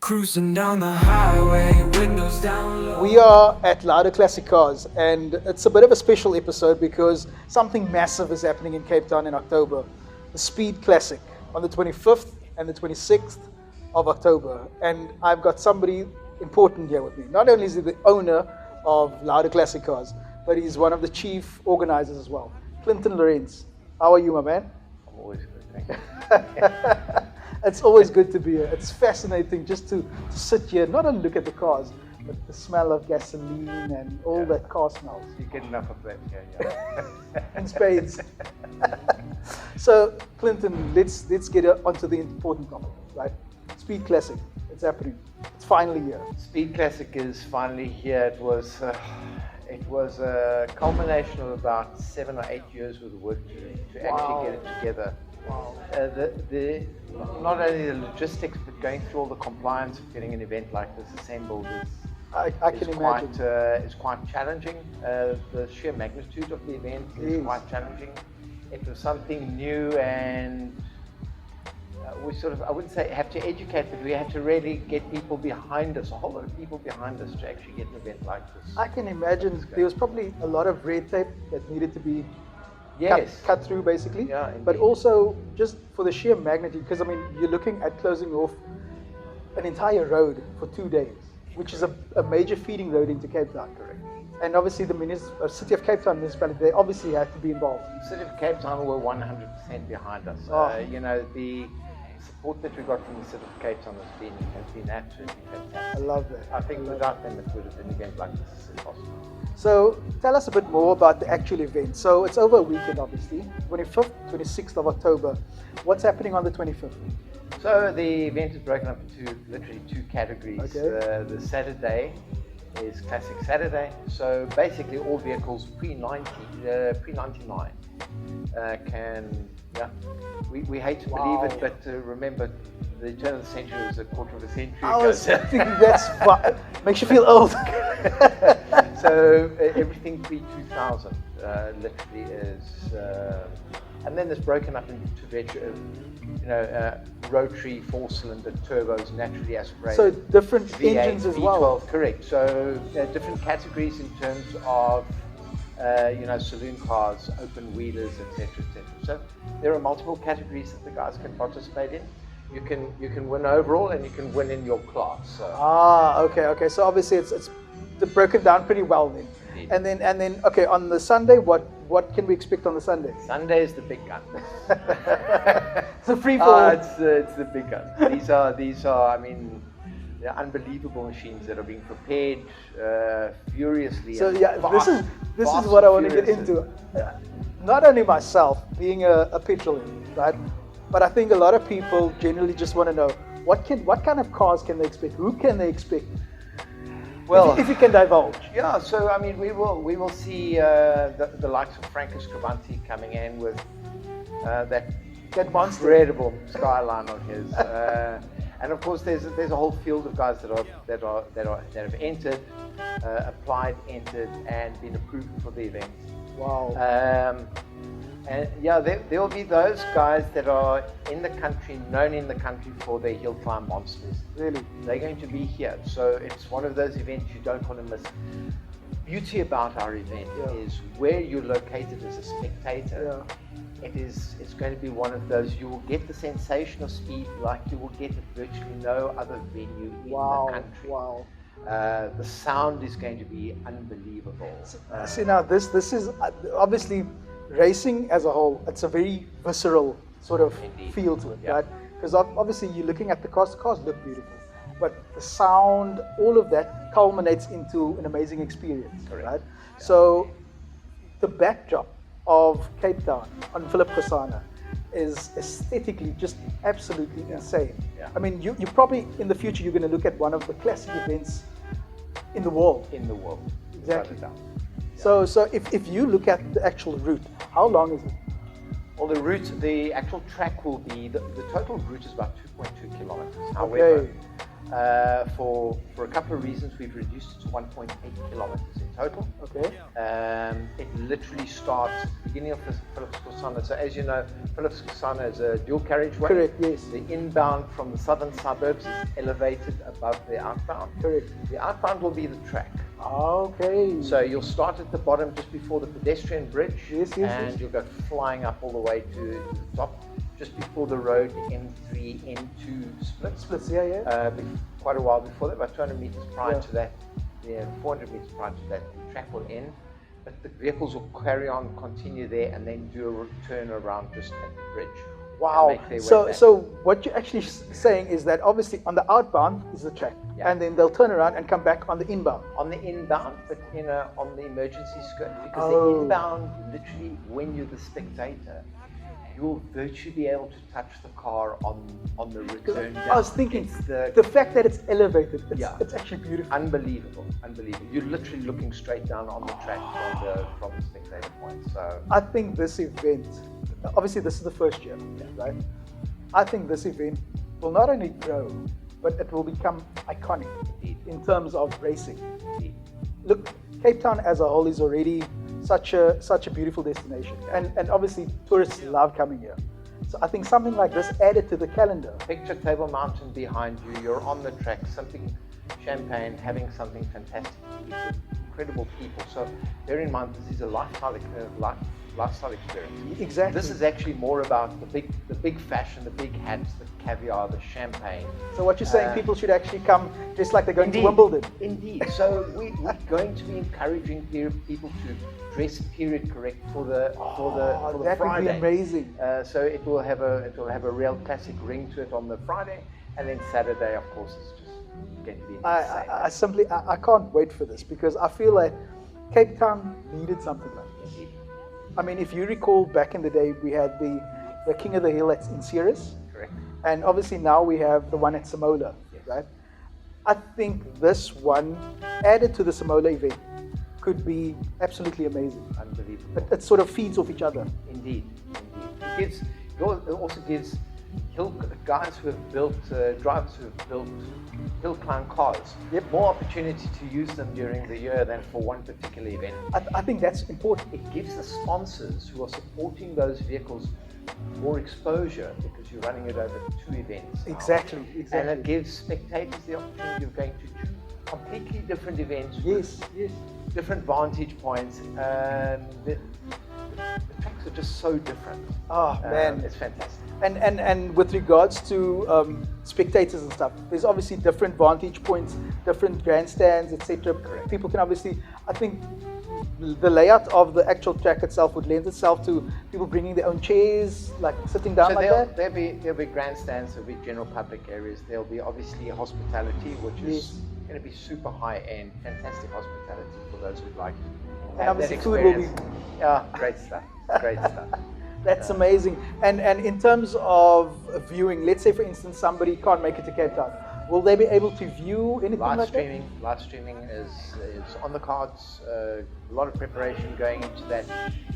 Cruising down the highway, windows down low. We are at Laude Classic Cars, and it's a bit of a special episode because something massive is happening in Cape Town in October. The Speed Classic on the 25th and the 26th of October. And I've got somebody important here with me. Not only is he the owner of Laude Classic Cars, but he's one of the chief organizers as well. Clinton Lorenz. How are you, my man? I'm always good, thank you. It's always good to be here. It's fascinating just to sit here, not only look at the cars, but the smell of gasoline and all that car smells. You get enough of that here, yeah. And spades. So, Clinton, let's get onto the important topic, right? Speed Classic, it's happening. It's finally here. Speed Classic is finally here. It was a culmination of about 7 or 8 years worth of work to actually get it together. Wow. Not only the logistics, but going through all the compliance of getting an event like this assembled I can imagine. is quite challenging. The sheer magnitude of the event is quite challenging. It was something new, and we sort of, I wouldn't say have to educate, but we had to really get people behind us, a whole lot of people behind us to actually get an event like this. I can imagine there was probably a lot of red tape that needed to be cut through, basically. Yeah, but indeed. also just for the sheer magnitude, because I mean, you're looking at closing off an entire road for 2 days, which is a major feeding road into Cape Town. Correct. And obviously the City of Cape Town municipality, they obviously have to be involved. The City of Cape Town were 100% behind us. Oh. The support that we got from the City of Cape Town has been absolutely I fantastic. love that. I think without them, it would have been an event like this is impossible. So tell us a bit more about the actual event. So it's over a weekend, obviously, 25th, 26th of October. What's happening on the 25th? So the event is broken up into literally 2 categories. Okay. The Saturday is Classic Saturday. So basically all vehicles pre-99 can, we hate to believe it, but remember the turn of the century was a quarter of a century I ago. was thinking makes you feel old. So everything pre-2000 literally is, and then it's broken up into rotary 4-cylinder turbos, naturally aspirated. So different V8, engines as V12, well. correct. So different categories in terms of saloon cars, open wheelers, etc., etc. So there are multiple categories that the guys can participate in. You can win overall, and you can win in your class. So. Okay. So obviously it's broken down pretty well then. Indeed. And then okay, on the Sunday, what can we expect on the Sunday? Sunday is the big gun. It's a free fall. It's the big gun. These are, I mean, they're unbelievable machines that are being prepared furiously. So and yeah, this is fast what I and want to get furious. into. Not only myself being a petrol head, right? But I think a lot of people generally just want to know what kind of cars can they expect? Who can they expect? Well, if you can divulge. Yeah, so I mean, we will see the likes of Franco Scrivanti coming in with that monster. incredible skyline on his, and of course there's a whole field of guys that have entered, applied, entered, and been approved for the event. Wow. And yeah, there will be those guys that are in the country, known in the country for their hill climb monsters. Really? They're going to be here, so it's one of those events you don't want to miss. Beauty about our event is where you're located as a spectator. Yeah. It's going to be one of those, you will get the sensation of speed like you will get at virtually no other venue in the country. Wow. The sound is going to be unbelievable. See now, this is obviously racing as a whole. It's a very visceral sort of Indeed. feel to it, right? Because obviously you're looking at the cars. The cars look beautiful, but the sound, all of that culminates into an amazing experience, Correct. right? Yeah. So the backdrop of Cape Town on Philip Kosana is aesthetically just absolutely insane. Yeah. I mean, you probably in the future you're going to look at one of the classic events in the world. In the world. Exactly. Without a doubt. So if you look at the actual route, how long is it? Well, the actual track will be, the total route is about 2.2 kilometers. Okay. For a couple of reasons, we've reduced it to 1.8 kilometers in total. Okay. It literally starts at the beginning of the Phillips Cosana. So as you know, Phillips Cosana is a dual carriageway. Correct, yes. The inbound from the southern suburbs is elevated above the outbound. Correct. The outbound will be the track. Okay. So you'll start at the bottom just before the pedestrian bridge, Yes, and you'll go flying up all the way to the top, just before the road M3 N2 splits. Splits, yeah. Quite a while before that, about 200 meters prior Yeah. to that, 400 meters prior to that, the track will end. But the vehicles will carry on, continue there, and then do a turn around just at the bridge. Wow. And make their way So, back. so what you're actually saying is that obviously on the outbound is the track, Yeah. and then they'll turn around and come back on the inbound. On the inbound, but on the emergency skirt, because Oh. the inbound, literally, when you're the spectator, you'll virtually be able to touch the car on the return down. I was thinking It's the fact that it's elevated, Yeah. it's actually beautiful. unbelievable. You're literally looking straight down on the track from the spectator point. So I think this event, obviously this is the first year, right? I think this event will not only grow, but it will become iconic Indeed. in terms of racing. Indeed. Look, Cape Town as a whole is already such a beautiful destination, and obviously tourists love coming here. So I think something like this added to the calendar. Picture Table Mountain behind you. You're on the track, sipping champagne, having something fantastic to eat with incredible people. So bear in mind, this is a lifestyle experience. Exactly. This is actually more about the big fashion, the big hats, the caviar, the champagne. So what you're saying, people should actually come just like they're going Indeed. to Wimbledon. Indeed. So we're going to be encouraging people to dress period correct for the That Friday. would be amazing. So it will have a real classic ring to it on the Friday, and then Saturday, of course, is just going to be insane. I can't wait for this because I feel like Cape Town needed something like this. Indeed. I mean, if you recall back in the day, we had the King of the Hill at in Ceres, Correct. and obviously now we have the one at Samola, Yes. right? I think this one added to the Samola event could be absolutely amazing. Unbelievable. It sort of feeds off each other. Indeed. It also gives guys who have built, drivers who have built hill climb cars, more opportunity to use them during the year than for one particular event. I think that's important. It gives the sponsors who are supporting those vehicles more exposure because you're running it over 2 events now. Exactly. And it gives spectators the opportunity of going to 2 completely different events. Yes. Different vantage points. The tracks are just so different. Oh man, it's fantastic. And with regards to spectators and stuff, there's obviously different vantage points, different grandstands, etc. Correct. People can obviously, I think, the layout of the actual track itself would lend itself to people bringing their own chairs, like sitting down So like that. there'll be grandstands, there'll be general public areas, there'll be obviously hospitality, which is going to be super high end, fantastic hospitality for those who'd like to And have that obviously food will be. experience. Yeah, great stuff. Great stuff. That's amazing. And in terms of viewing, let's say for instance somebody can't make it to Cape Town, will they be able to view anything like Live streaming is on the cards. A lot of preparation going into that,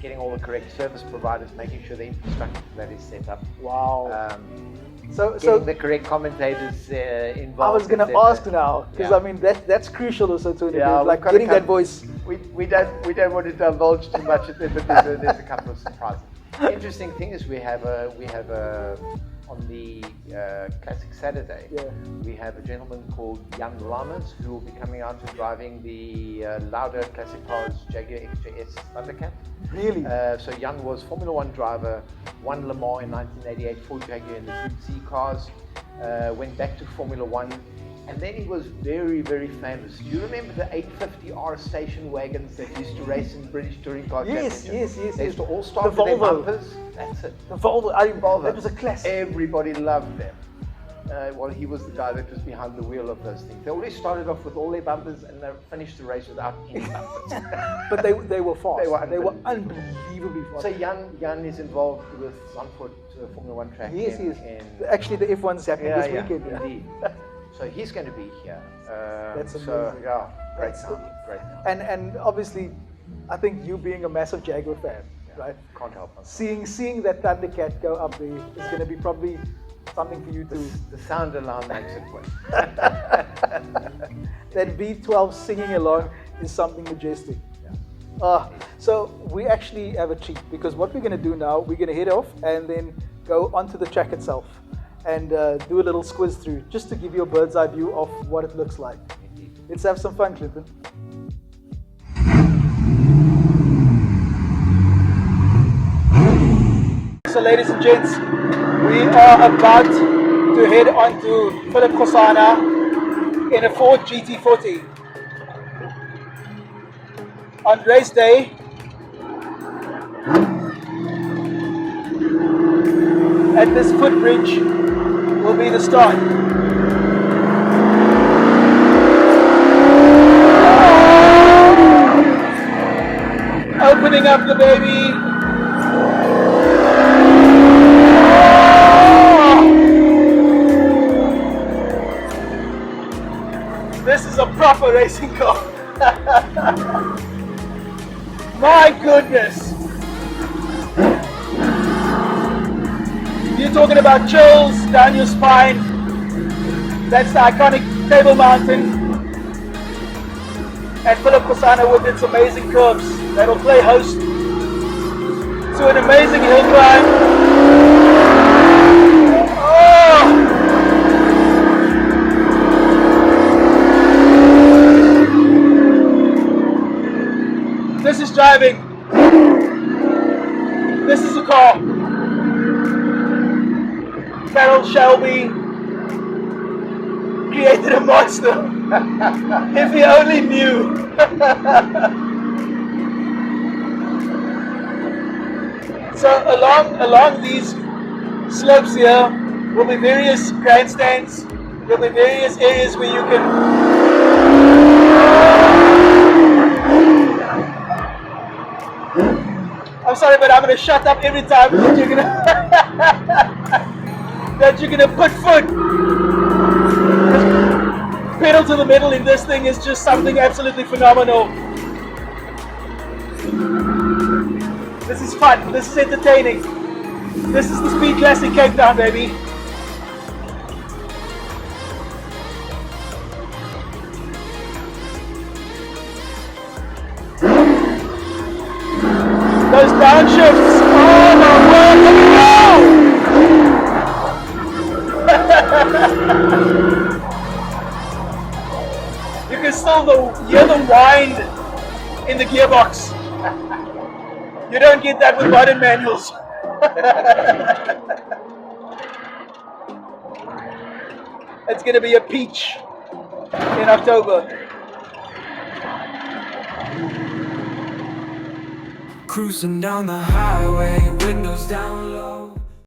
getting all the correct service providers, making sure the infrastructure for that is set up. that? Wow. Getting So the correct commentators involved. I was going to etc. ask now because Yeah. I mean that's crucial also to an Yeah, event, like we've gotta getting that come- voice. We don't want to divulge too much at it, but there's a couple of surprises. The interesting thing is we have on the Classic Saturday, we have a gentleman called Jan Lammers who will be coming out and driving the Laude Classic Car's Jaguar XJS Thundercat. Really? So Jan was Formula One driver, won Le Mans in 1988 for Jaguar in the Group C cars, went back to Formula One, and then he was very, very famous. Do you remember the 850R station wagons that used to race in British Touring Car Yes, Championship? yes. They used to all start The with their Volvo. bumpers. That's it. The Volvo, Volvo. that was a classic. Everybody loved them. Well, he was the guy that was behind the wheel of those things. They always started off with all their bumpers and they finished the race without any bumpers. But they were fast. They were unbelievably fast. So Jan is involved with Zandvoort Formula One track. Yes, he is. in Actually, the F1's happening this weekend. Indeed. So he's going to be here. That's so amazing. yeah, great That's- sound, great sound. And obviously, I think you being a massive Jaguar fan, right? Can't help myself. Seeing that Thundercat go up there is going to be probably something for you to. The sound alarm makes it work. That V12 singing along is something majestic. So we actually have a treat, because what we're going to do now, we're going to head off and then go onto the track itself and do a little squiz through, just to give you a bird's eye view of what it looks like. Let's have some fun, Clinton. So ladies and gents, we are about to head on to Philip Kosana in a Ford GT40. On race day, at this footbridge will be the start. Opening up the baby. This is a proper racing car. My goodness. You're talking about chills down your spine. That's the iconic Table Mountain. And Philip Kosana with its amazing curves that'll play host to an amazing hill climb. Oh! This is driving. This is a car. Carroll Shelby created a monster. If he only knew. So along these slopes here will be various grandstands. There'll be various areas where you can. I'm sorry, but I'm gonna shut up every time that you're gonna that you're gonna put foot. Pedal to the metal in this thing is just something absolutely phenomenal. This is fun. This is entertaining. This is the Speed Classic Cape Town, baby. Those downshifts, oh my word, let me go! You can still hear the wind in the gearbox. You don't get that with modern manuals. It's going to be a peach in October. Cruising down the highway, windows down low.